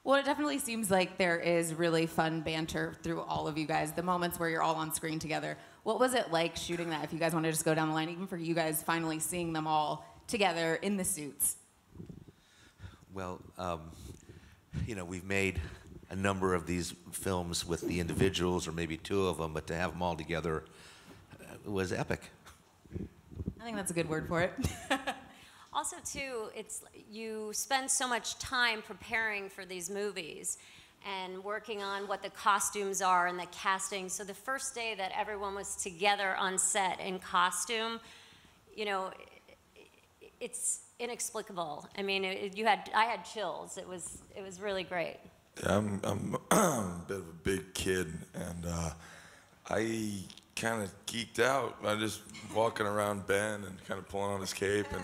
Well, it definitely seems like there is really fun banter through all of you guys, the moments where you're all on screen together. What was it like shooting that, if you guys want to just go down the line, even for you guys finally seeing them all together in the suits? Well, you know, we've made a number of these films with the individuals, or maybe two of them, but to have them all together was epic. I think that's a good word for it. Also, too, you spend so much time preparing for these movies and working on what the costumes are and the casting. So the first day that everyone was together on set in costume, you know, it's inexplicable. I mean, I had chills. It was really great. Yeah, I'm a bit of a big kid, and I kind of geeked out. I just walking around Ben and kind of pulling on his cape, and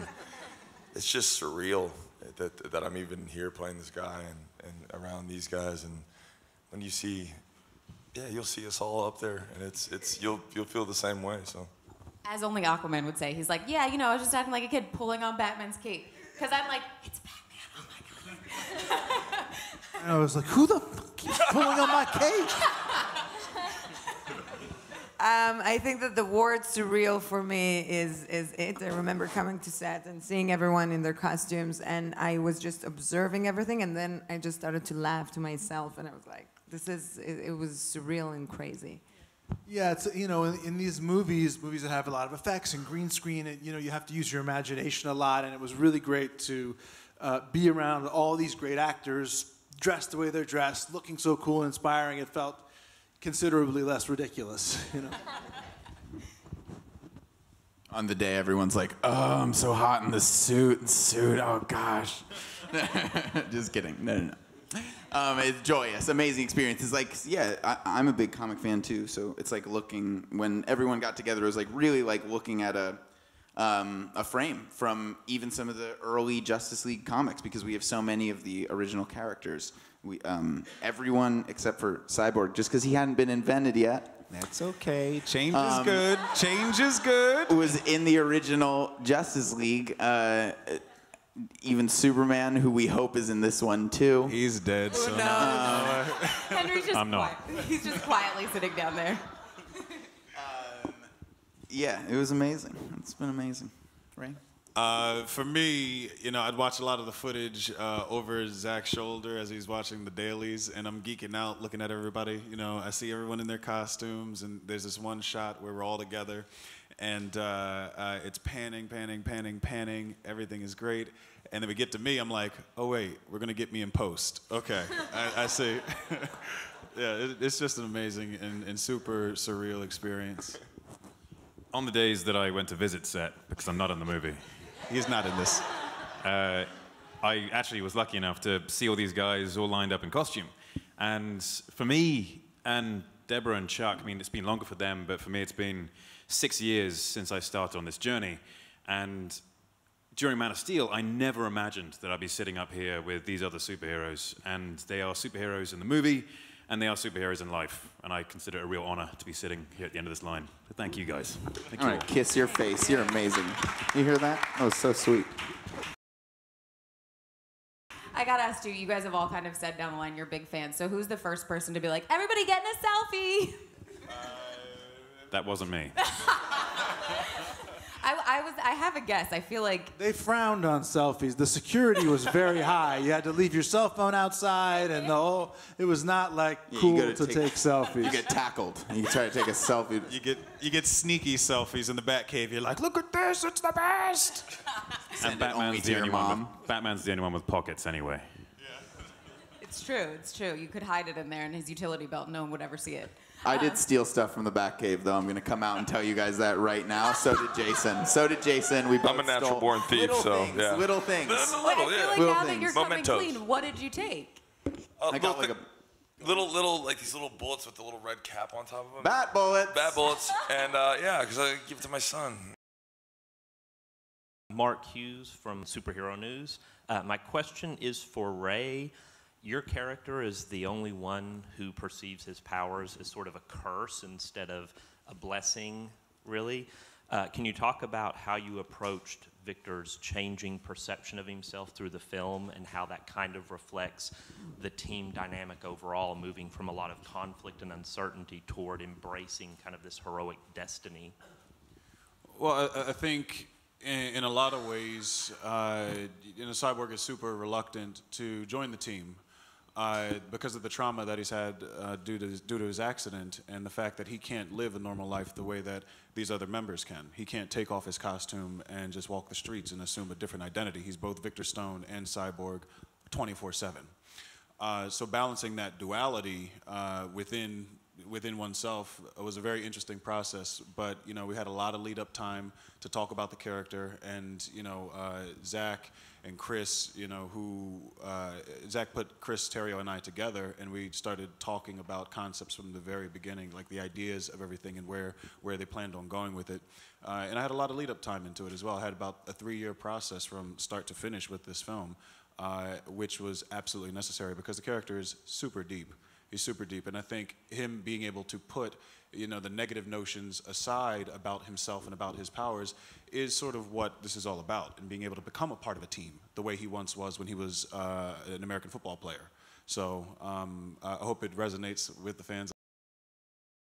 it's just surreal that I'm even here playing this guy and around these guys. And when you see, yeah, you'll see us all up there, and you'll feel the same way. So, as only Aquaman would say, he's like, yeah, you know, I was just acting like a kid pulling on Batman's cape, because I'm like, it's Batman. Oh my god. And I was like, who the fuck keeps pulling on my cape? I think that the word surreal for me is it. I remember coming to set and seeing everyone in their costumes, and I was just observing everything, and then I just started to laugh to myself, and I was like, it was surreal and crazy. Yeah, it's, you know, in these movies that have a lot of effects and green screen, you know, you have to use your imagination a lot, and it was really great to be around all these great actors, dressed the way they're dressed, looking so cool and inspiring. It felt considerably less ridiculous, you know. On the day, everyone's like, "Oh, I'm so hot in the suit. Oh gosh." Just kidding. No. It's joyous, amazing experience. It's like, yeah, I'm a big comic fan too. So it's like when everyone got together, it was like really like looking at a frame from even some of the early Justice League comics, because we have so many of the original characters. Everyone except for Cyborg, just because he hadn't been invented yet. That's okay. Change is good. Change is good. Was in the original Justice League. Even Superman, who we hope is in this one too. He's dead. So Henry's just quiet. He's just quietly sitting down there. Yeah, it was amazing. It's been amazing. Right? For me, you know, I'd watch a lot of the footage over Zach's shoulder as he's watching the dailies, and I'm geeking out looking at everybody. You know, I see everyone in their costumes, and there's this one shot where we're all together, and it's panning. Everything is great. And then we get to me, I'm like, oh, wait, we're going to get me in post. Okay, I see. Yeah, it's just an amazing and super surreal experience. On the days that I went to visit set, because I'm not in the movie. He's not in this. I actually was lucky enough to see all these guys all lined up in costume. And for me and Deborah and Chuck, I mean, it's been longer for them, but for me it's been 6 years since I started on this journey. And during Man of Steel, I never imagined that I'd be sitting up here with these other superheroes. And they are superheroes in the movie, and they are superheroes in life. And I consider it a real honor to be sitting here at the end of this line. So thank you, guys. Thank you all right, kiss your face. You're amazing. You hear that? That was so sweet. I gotta ask you guys have all kind of said down the line you're big fans. So who's the first person to be like, everybody getting a selfie? That wasn't me. I have a guess. I feel like they frowned on selfies. The security was very high. You had to leave your cell phone outside, and it was not like cool to take selfies. You get tackled. You try to take a selfie. You get sneaky selfies in the Batcave. You're like, look at this, it's the best. And Batman's the only one with pockets anyway. Yeah. It's true. You could hide it in there in his utility belt. No one would ever see it. I did steal stuff from the Batcave, though. I'm going to come out and tell you guys that right now. So did Jason. We both I'm a natural-born thief, so yeah. Little things. I feel like now that you're coming clean, what did you take? I got like a little like these little bullets with the little red cap on top of them. Bat bullets. And yeah, because I give it to my son. Mark Hughes from Superhero News. My question is for Ray. Your character is the only one who perceives his powers as sort of a curse instead of a blessing, really. Can you talk about how you approached Victor's changing perception of himself through the film and how that kind of reflects the team dynamic overall, moving from a lot of conflict and uncertainty toward embracing kind of this heroic destiny? Well, I think in a lot of ways, Cyborg is super reluctant to join the team because of the trauma that he's had due to his accident and the fact that he can't live a normal life the way that these other members can. He can't take off his costume and just walk the streets and assume a different identity. He's both Victor Stone and Cyborg 24/7. So balancing that duality within oneself was a very interesting process. But we had a lot of lead-up time to talk about the character, and Zach and Chris, Zach put Chris Terrio and I together, and we started talking about concepts from the very beginning, like the ideas of everything and where they planned on going with it. And I had a lot of lead-up time into it as well. I had about a 3-year process from start to finish with this film, which was absolutely necessary because the character is super deep. He's super deep, and I think him being able to put, the negative notions aside about himself and about his powers is sort of what this is all about, and being able to become a part of a team the way he once was when he was an American football player. So I hope it resonates with the fans.